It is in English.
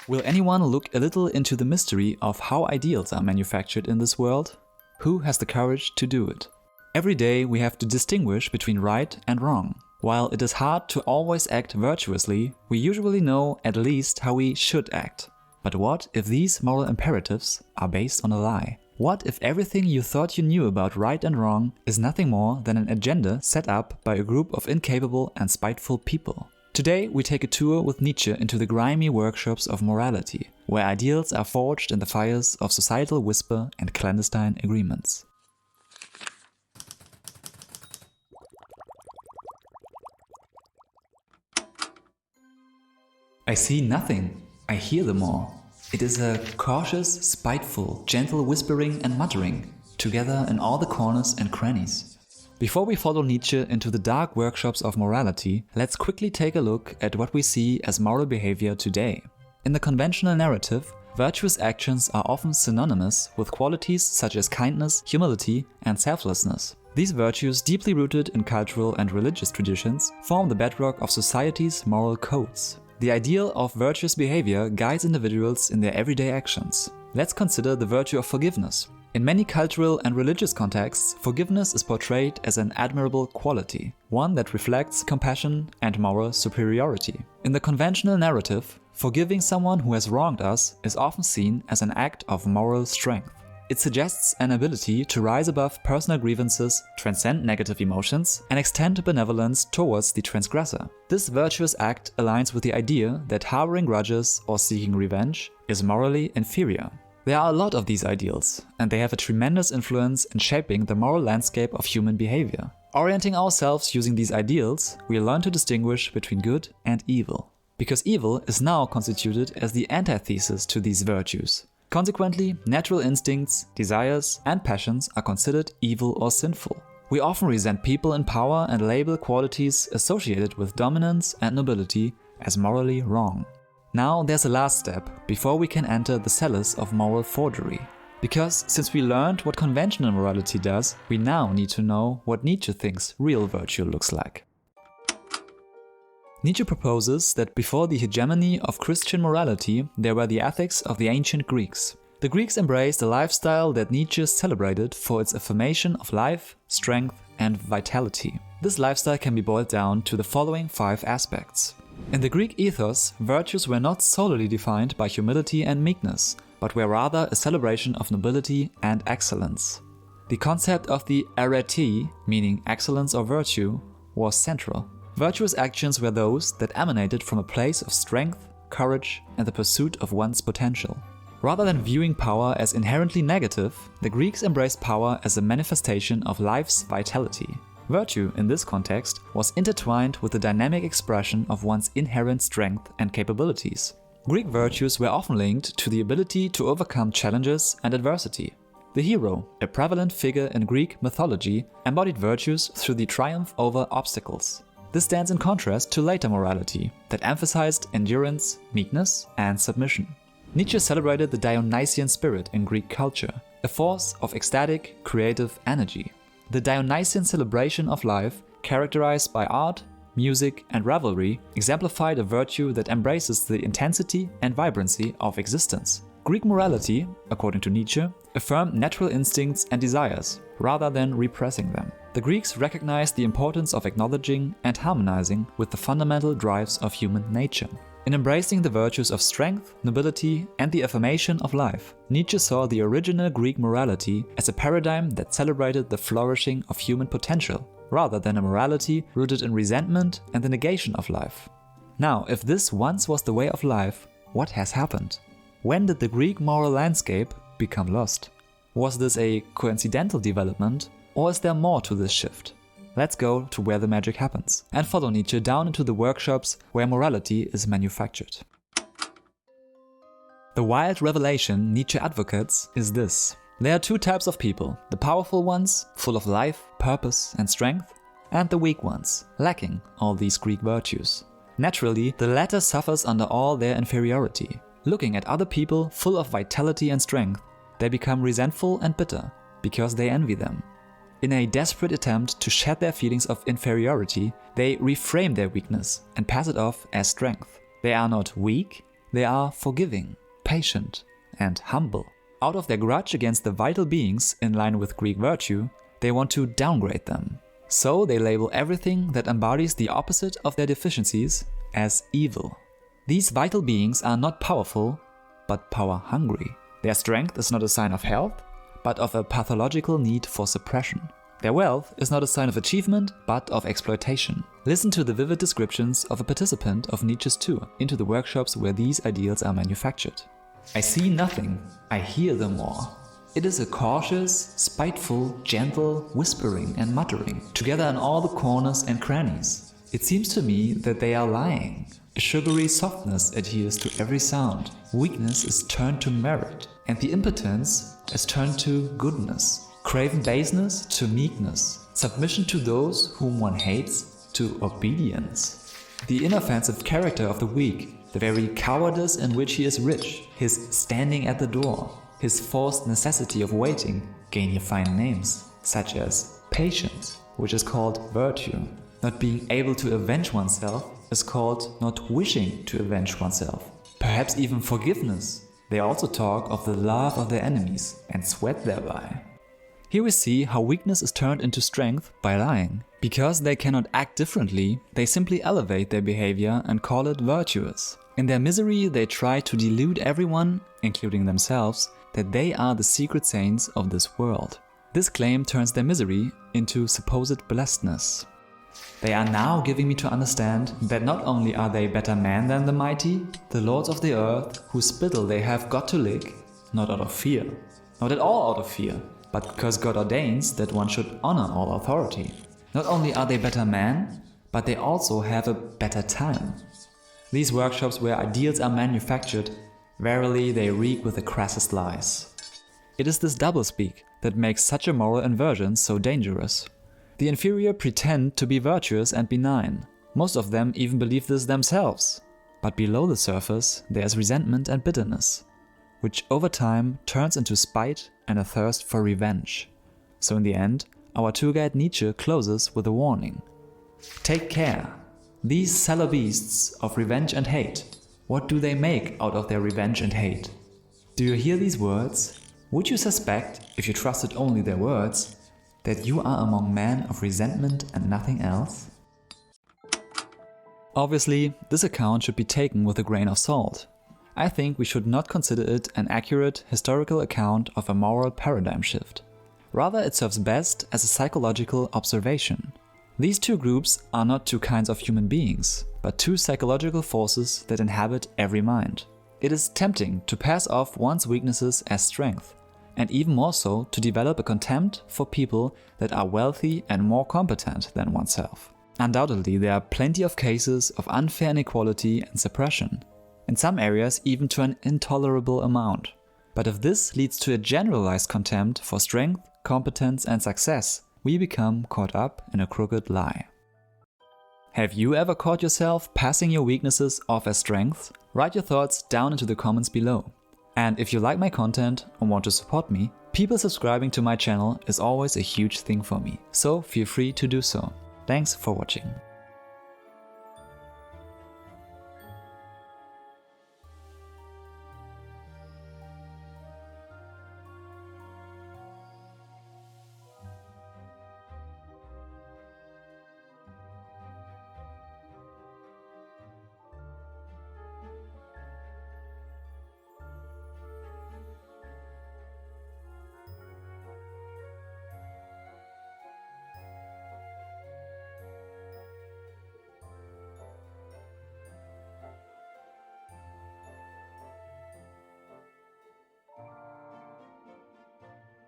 Will anyone look a little into the mystery of how ideals are manufactured in this world? Who has the courage to do it? Every day we have to distinguish between right and wrong. While it is hard to always act virtuously, we usually know at least how we should act. But what if these moral imperatives are based on a lie? What if everything you thought you knew about right and wrong is nothing more than an agenda set up by a group of incapable and spiteful people? Today we take a tour with Nietzsche into the grimy workshops of morality, where ideals are forged in the fires of societal whisper and clandestine agreements. I see nothing, I hear them all. It is a cautious, spiteful, gentle whispering and muttering, together in all the corners and crannies. Before we follow Nietzsche into the dark workshops of morality, let's quickly take a look at what we see as moral behavior today. In the conventional narrative, virtuous actions are often synonymous with qualities such as kindness, humility, and selflessness. These virtues, deeply rooted in cultural and religious traditions, form the bedrock of society's moral codes. The ideal of virtuous behavior guides individuals in their everyday actions. Let's consider the virtue of forgiveness. In many cultural and religious contexts, forgiveness is portrayed as an admirable quality, one that reflects compassion and moral superiority. In the conventional narrative, forgiving someone who has wronged us is often seen as an act of moral strength. It suggests an ability to rise above personal grievances, transcend negative emotions, and extend benevolence towards the transgressor. This virtuous act aligns with the idea that harboring grudges or seeking revenge is morally inferior. There are a lot of these ideals, and they have a tremendous influence in shaping the moral landscape of human behavior. Orienting ourselves using these ideals, we learn to distinguish between good and evil. Because evil is now constituted as the antithesis to these virtues. Consequently, natural instincts, desires, and passions are considered evil or sinful. We often resent people in power and label qualities associated with dominance and nobility as morally wrong. Now there's a last step before we can enter the cellars of moral forgery. Because since we learned what conventional morality does, we now need to know what Nietzsche thinks real virtue looks like. Nietzsche proposes that before the hegemony of Christian morality, there were the ethics of the ancient Greeks. The Greeks embraced a lifestyle that Nietzsche celebrated for its affirmation of life, strength, and vitality. This lifestyle can be boiled down to the following 5 aspects. In the Greek ethos, virtues were not solely defined by humility and meekness, but were rather a celebration of nobility and excellence. The concept of the arete, meaning excellence or virtue, was central. Virtuous actions were those that emanated from a place of strength, courage, and the pursuit of one's potential. Rather than viewing power as inherently negative, the Greeks embraced power as a manifestation of life's vitality. Virtue, in this context, was intertwined with the dynamic expression of one's inherent strength and capabilities. Greek virtues were often linked to the ability to overcome challenges and adversity. The hero, a prevalent figure in Greek mythology, embodied virtues through the triumph over obstacles. This stands in contrast to later morality that emphasized endurance, meekness, and submission. Nietzsche celebrated the Dionysian spirit in Greek culture, a force of ecstatic, creative energy. The Dionysian celebration of life, characterized by art, music, and revelry, exemplified a virtue that embraces the intensity and vibrancy of existence. Greek morality, according to Nietzsche, affirmed natural instincts and desires, rather than repressing them. The Greeks recognized the importance of acknowledging and harmonizing with the fundamental drives of human nature. In embracing the virtues of strength, nobility, and the affirmation of life, Nietzsche saw the original Greek morality as a paradigm that celebrated the flourishing of human potential, rather than a morality rooted in resentment and the negation of life. Now, if this once was the way of life, what has happened? When did the Greek moral landscape become lost? Was this a coincidental development, or is there more to this shift? Let's go to where the magic happens and follow Nietzsche down into the workshops where morality is manufactured. The wild revelation Nietzsche advocates is this. There are 2 types of people, the powerful ones, full of life, purpose, and strength, and the weak ones, lacking all these Greek virtues. Naturally, the latter suffers under all their inferiority. Looking at other people full of vitality and strength, they become resentful and bitter because they envy them. In a desperate attempt to shed their feelings of inferiority, they reframe their weakness and pass it off as strength. They are not weak, They are forgiving, patient, and humble. Out of their grudge against the vital beings in line with Greek virtue, they want to downgrade them. So they label everything that embodies the opposite of their deficiencies as evil. These vital beings are not powerful, but power-hungry. Their strength is not a sign of health, but of a pathological need for suppression. Their wealth is not a sign of achievement, but of exploitation. Listen to the vivid descriptions of a participant of Nietzsche's tour into the workshops where these ideals are manufactured. I see nothing, I hear them more. It is a cautious, spiteful, gentle whispering and muttering, together in all the corners and crannies. It seems to me that they are lying. A sugary softness adheres to every sound. Weakness is turned to merit, and the impotence is turned to goodness. Craven baseness to meekness. Submission to those whom one hates to obedience. The inoffensive character of the weak, the very cowardice in which he is rich, his standing at the door, his forced necessity of waiting gain here fine names, such as patience, which is called virtue. Not being able to avenge oneself is called not wishing to avenge oneself. Perhaps even forgiveness. They also talk of the love of their enemies and sweat thereby. Here we see how weakness is turned into strength by lying. Because they cannot act differently, they simply elevate their behavior and call it virtuous. In their misery, they try to delude everyone, including themselves, that they are the secret saints of this world. This claim turns their misery into supposed blessedness. They are now giving me to understand that not only are they better men than the mighty, the lords of the earth, whose spittle they have got to lick, not out of fear, not at all out of fear, but because God ordains that one should honor all authority. Not only are they better men, but they also have a better time. These workshops where ideals are manufactured, verily they reek with the crassest lies. It is this doublespeak that makes such a moral inversion so dangerous. The inferior pretend to be virtuous and benign. Most of them even believe this themselves. But below the surface there is resentment and bitterness, which over time turns into spite and a thirst for revenge. So in the end, our tour guide Nietzsche closes with a warning. Take care. These sallow beasts of revenge and hate, what do they make out of their revenge and hate? Do you hear these words? Would you suspect, if you trusted only their words, that you are among men of resentment and nothing else? Obviously, this account should be taken with a grain of salt. I think we should not consider it an accurate historical account of a moral paradigm shift. Rather, it serves best as a psychological observation. These two groups are not two kinds of human beings, but two psychological forces that inhabit every mind. It is tempting to pass off one's weaknesses as strength, and even more so to develop a contempt for people that are wealthy and more competent than oneself. Undoubtedly, there are plenty of cases of unfair inequality and suppression, in some areas even to an intolerable amount. But if this leads to a generalized contempt for strength, competence and success, we become caught up in a crooked lie. Have you ever caught yourself passing your weaknesses off as strengths? Write your thoughts down into the comments below. And if you like my content and want to support me, people subscribing to my channel is always a huge thing for me, so feel free to do so. Thanks for watching.